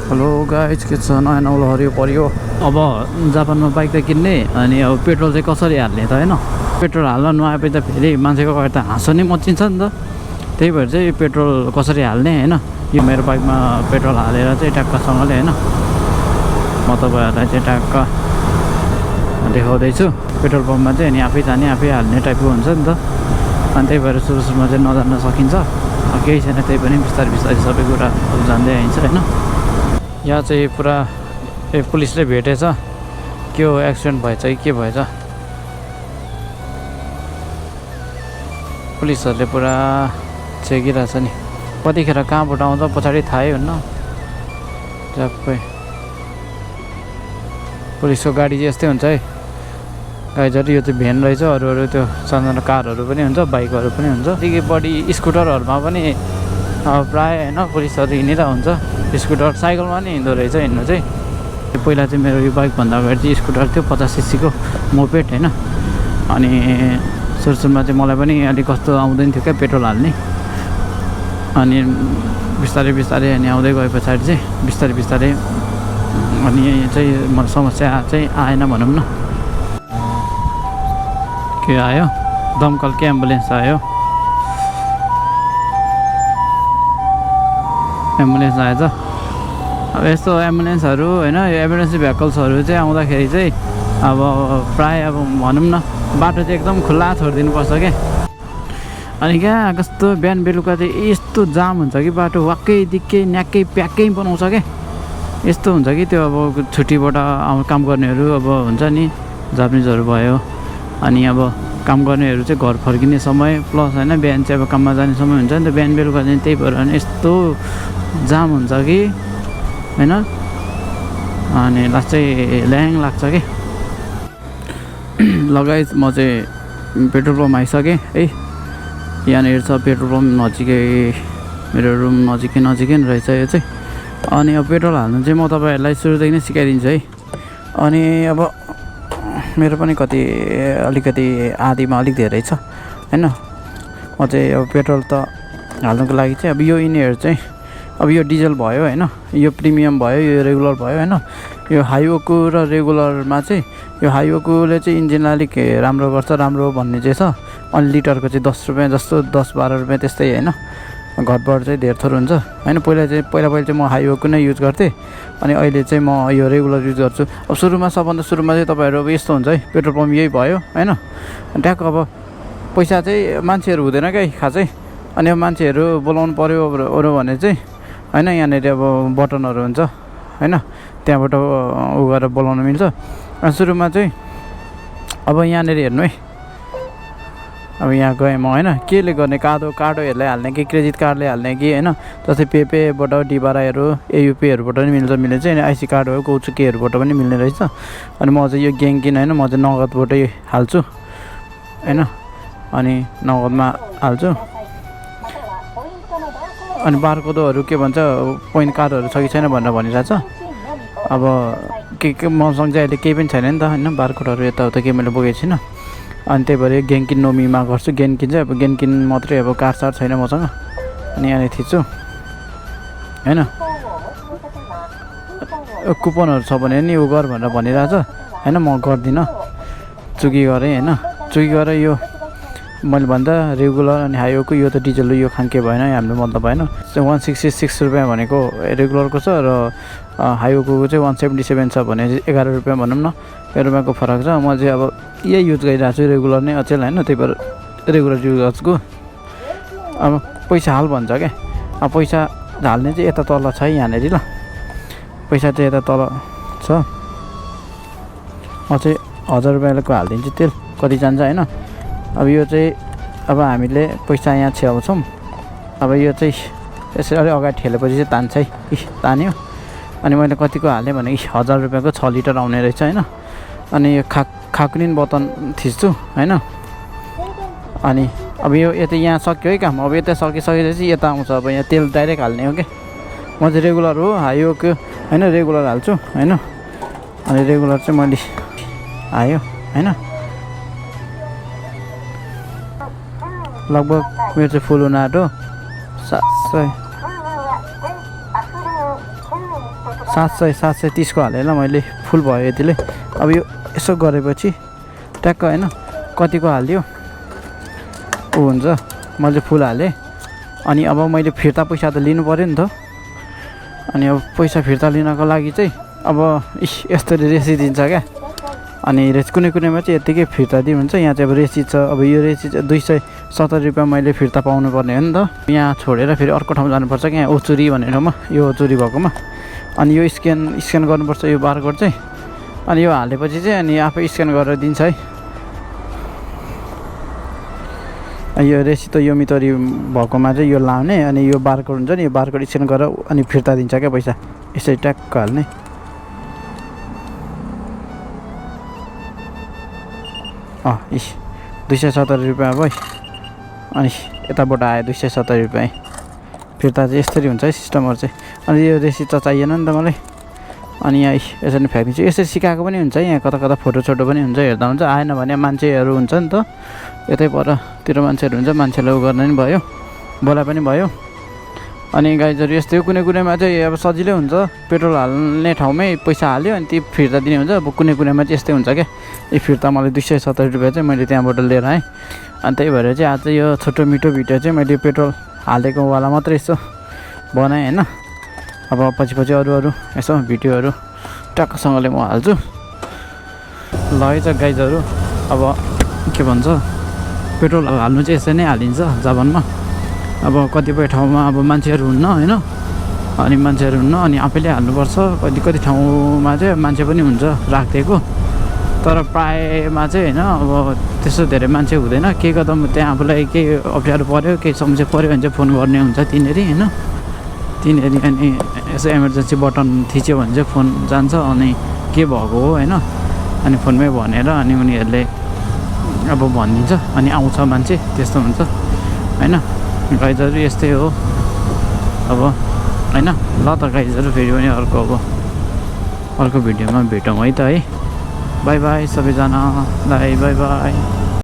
Hello guys, के छ नयाँ नौलो हरियो परियो। अब जापानमा बाइक त किन्ने अनि अब पेट्रोल चाहिँ कसरी हाल्ने त होइन। पेट्रोल हाल्न नआएपछि त फेरि मान्छेको अगाडि त हाँसो नै मचिन्छ नि त। त्यही भएर चाहिँ पेट्रोल कसरी हाल्ने होइन, यो मेरो बाइकमा पेट्रोल हालेर चाहिँ ट्याक्कसँगले होइन म तपाईँहरूलाई चाहिँ ट्याक्क देखाउँदैछु। पेट्रोल पम्पमा चाहिँ अनि आफै जाने आफै हाल्ने टाइपको हुन्छ नि त। अनि त्यही भएर सुरुमा चाहिँ नजान्न सकिन्छ, केही छैन। त्यही पनि बिस्तारै बिस्तारै सबै कुरा जान्दै आइन्छ होइन। यहाँ चाहिँ पुरा पुलिसले भेटेछ, के हो एक्सिडेन्ट भएछ कि के भएछ। पुलिसहरूले पुरा चेकिरहेछ नि, कतिखेर कहाँबाट आउँछ पछाडि थाहै हुन्न। झ्याप्पै पुलिसको गाडी चाहिँ यस्तै हुन्छ है गाइजहरू। यो चाहिँ भ्यान रहेछ, अरू त्यो सानो कारहरू पनि हुन्छ, बाइकहरू पनि हुन्छ। अलिकति बढी स्कुटरहरूमा पनि प्रायः होइन पुलिसहरू हिँडिरहेको हुन्छ। स्कुटर साइकलमा नि हिँड्दो रहेछ हिँड्नु चाहिँ। पहिला चाहिँ मेरो यो बाइकभन्दा अगाडि चाहिँ स्कुटर थियो 50 सीसीको मोपेड होइन। अनि सुरुमा चाहिँ मलाई पनि अलिक कस्तो आउँदैन थियो क्या पेट्रोल हाल्ने। अनि बिस्तारै बिस्तारै अनि आउँदै गए पछाडि चाहिँ बिस्तारै बिस्तारै अनि चाहिँ मलाई समस्या चाहिँ आएन भनौँ न। के आयो, दमकलकै एम्बुलेन्स आयो। एम्बुलेन्स आएछ। अब यस्तो एम्बुलेन्सहरू होइन, यो एम्बुलेन्स भेहिकल्सहरू चाहिँ आउँदाखेरि चाहिँ अब प्रायः अब भनौँ न बाटो चाहिँ एकदम खुल्ला छोडिदिनुपर्छ क्या। अनि क्या कस्तो बिहान बेलुका चाहिँ यस्तो जाम हुन्छ कि बाटो वाक्कै दिक्कै न्याक्कै प्याक्कै बनाउँछ क्या। यस्तो हुन्छ कि त्यो अब छुट्टीबाट काम गर्नेहरू अब हुन्छ नि, जापानिजहरू भयो, अनि अब काम गर्नेहरू चाहिँ घर फर्किने समय प्लस होइन बिहान चाहिँ अब काममा जाने समय हुन्छ नि त। बिहान बेलुका चाहिँ त्यही भएर यस्तो जाम हुन्छ कि होइन। अनि लास्ट चाहिँ ल्याङ लाग्छ कि। लगाइ म चाहिँ पेट्रोल पम्प आइसकेँ है। यहाँनिर छ पेट्रोल पम्प नजिकै, मेरो रुम नजिकै रहेछ यो चाहिँ। अनि अब पेट्रोल हाल्नु चाहिँ म तपाईँहरूलाई सुरुदेखि नै सिकाइदिन्छु है। अनि अब मेरो पनि अलिकति आधीमा अलिक धेरै छ होइन। म चाहिँ अब पेट्रोल त हाल्नुको लागि चाहिँ अब यो यिनीहरू चाहिँ अब यो डिजल भयो होइन, यो प्रिमियम भयो, यो रेगुलर भयो होइन। यो हाइवोको र रेगुलरमा चाहिँ यो हाइवोकोले चाहिँ इन्जिनलाई अलिक राम्रो गर्छ, राम्रो भन्ने चाहिँ छ। अनि लिटरको चाहिँ 10 रुपियाँ जस्तो 10-12 रुपियाँ त्यस्तै होइन, घटबड चाहिँ धेर थोर हुन्छ होइन। पहिला चाहिँ म हाइवोको नै युज गर्थेँ, अनि अहिले चाहिँ म यो रेगुलर युज गर्छु। अब सबभन्दा सुरुमा चाहिँ तपाईँहरू अब यस्तो हुन्छ है, पेट्रोल पम्प यही भयो होइन। ट्याक्क अब पैसा चाहिँ मान्छेहरू हुँदैन क्या खासै। अनि अब मान्छेहरू बोलाउनु पऱ्यो अरू भने चाहिँ होइन, यहाँनिर अब बटनहरू हुन्छ होइन, त्यहाँबाट उ गरेर बोलाउनु मिल्छ। अनि सुरुमा चाहिँ अब यहाँनिर हेर्नु है, अब यहाँ गएँ म होइन, केले गर्ने कार्डहरूले हाल्ने कि क्रेडिट कार्डले हाल्ने कि होइन। जस्तै पेबाट डिबाराहरू एयुपीहरूबाट पनि मिल्छ अनि आइसी कार्ड हो कौचुकेहरूबाट पनि मिल्ने रहेछ। अनि म चाहिँ यो ग्याङ्किन होइन, म चाहिँ नगदबाटै हाल्छु होइन। अनि नगदमा हाल्छु। अनि बारकोडहरू के भन्छ पोइन्ट कार्डहरू छ कि छैन भनेर भनिरहेछ। अब के मसँग चाहिँ अहिले केही पनि छैन नि त होइन, बारकोडहरू यताउता केही मैले बोकेको छैन। अनि त्यही भएर ग्याङ्किन नोमीमा गर्छु। ग्याङ्किन चाहिँ अब ग्याङ्किन मात्रै, अब कार्ड छैन मसँग। अनि यहाँनिर थिच्छु होइन। कुपनहरू छ भने नि उ गर भनेर भनिरहेछ होइन, म गर्दिनँ। चुकी गरेँ होइन, चुकी गरेँ। यो मैले भन्दा रेगुलर अनि हाइवेको यो त डिजल यो खाङ्के भएन, हाम्रो मतलब भएन। 166 रुपियाँ भनेको रेगुलरको छ र हाइवेको चाहिँ 177 छ भने 11 रुपियाँ भनौँ न, 11 रुपियाँको फरक छ। म चाहिँ अब यही युज गरिरहेको छु रेगुलर नै अचेल होइन, त्यही भएर रेगुलर युज गर्छु। अब पैसा हाल भन्छ क्या, अब पैसा हाल्ने चाहिँ यता तल छ यहाँनिर ल, पैसा चाहिँ यता तल छ। म चाहिँ 1000 रुपियाँको हालिदिन्छु तेल, कति जान्छ होइन। अब यो चाहिँ अब हामीले पैसा यहाँ छ्याउँछौँ। अब यो चाहिँ यसरी अलिक अगाडि ठेलेपछि चाहिँ तान्छ है, तान्यो। अनि मैले कतिको हालेँ भने 1000 रुपियाँको 6 लिटर आउने रहेछ होइन। अनि यो खाक्रिन बटन थिच्छु होइन। अनि अब यो यता यहाँ सक्यो है काम। अब यता सकिसकेपछि यता आउँछ, अब यहाँ तेल डाइरेक्ट हाल्ने हो क्या। म चाहिँ रेगुलर हो हाइवेको होइन, रेगुलर हाल्छु होइन। अनि रेगुलर चाहिँ मैले आयो होइन। लगभग मेरो चाहिँ फुल हुन आँट्यो 700 730 को हालेँ ल मैले फुल भयो यतिले अब यो यसो गरेपछि ट्याक्क होइन कतिको हाल्यो ऊ हुन्छ मैले फुल हालेँ अनि अब मैले फिर्ता पैसा त लिनु पऱ्यो नि त अनि अब पैसा फिर्ता लिनको लागि चाहिँ अब यस्तरी रेसी दिन्छ क्या अनि कुनै कुनैमा चाहिँ यत्तिकै फिर्ता दिनुहुन्छ यहाँ चाहिँ अब रेसी छ अब यो रेसी 270 रुपियाँ मैले फिर्ता पाउनु पर्ने हो नि त यहाँ छोडेर फेरि अर्को ठाउँ जानुपर्छ क्या यहाँ ओचुरी भन्ने ठाउँमा यो ओचुरी भएकोमा अनि यो स्क्यान गर्नुपर्छ यो बारकोड चाहिँ अनि यो हालेपछि चाहिँ अनि आफै स्क्यान गरेर दिन्छ है यो रेसी त यो मितरी भएकोमा चाहिँ यो लाउने अनि यो बारकोड हुन्छ नि यो बारकोड स्क्यान गरेर अनि फिर्ता दिन्छ क्या पैसा यसरी ट्याक्क हाल्ने अँ 270 रुपियाँ भयो अनि यताबाट आयो 270 रुपियाँ फिर्ता चाहिँ यसरी हुन्छ है सिस्टमहरू चाहिँ अनि यो रेसिट त चाहिएन नि त मलाई अनि यहाँ यसरी फ्याँकिदिन्छु यसरी सिकाएको पनि हुन्छ यहाँ कता कता फोटो पनि हुन्छ हेर्दा हुन्छ आएन भने मान्छेहरू हुन्छ नि त यतै परतिर मान्छेहरू हुन्छ मान्छेले उ गर्न पनि भयो बोला पनि भयो अनि गाइजहरू यस्तै कुनै कुनैमा चाहिँ अब सजिलै हुन्छ पेट्रोल हाल्ने ठाउँमै पैसा हाल्यो अनि ती फिर्ता दिने हुन्छ अब कुनै कुनैमा चाहिँ यस्तै हुन्छ क्या यो फिर्ता मलाई 270 रुपियाँ चाहिँ मैले त्यहाँबाट लिएर आएँ अनि त्यही भएर चाहिँ आज यो छोटो मिठो भिडियो चाहिँ मैले पेट्रोल हालेको वाला मात्रै यसो बनाएँ होइन अब पछि अरू यसो भिडियोहरू टक्कसँगले म हाल्छु ल है त गाइजहरू अब के भन्छ पेट्रोल हाल्नु चाहिँ यसरी नै हालिन्छ जापानमा अब कतिपय ठाउँमा अब मान्छेहरू हुन्न होइन अनि मान्छेहरू हुन्न अनि आफैले हाल्नुपर्छ कति ठाउँमा चाहिँ मान्छे पनि हुन्छ राखिदिएको तर प्रायःमा चाहिँ होइन अब त्यस्तो धेरै मान्छे हुँदैन के गर्दा त्यहाँ आफूलाई केही अप्ठ्यारो पऱ्यो केही समस्या पऱ्यो भने चाहिँ फोन गर्ने हुन्छ तिनीहरू होइन तिनीहरू अनि यसो इमर्जेन्सी बटन थिच्यो भने चाहिँ फोन जान्छ अनि के भएको हो होइन अनि फोनमै भनेर अनि उनीहरूले अब भनिदिन्छ अनि आउँछ मान्छे त्यस्तो हुन्छ होइन गाइजहरू यस्तै हो अब होइन ल त गाइजहरू फेरि पनि अर्को भिडियोमा भेटौँ है त है बाई बाई सबैजनालाई बाई बाई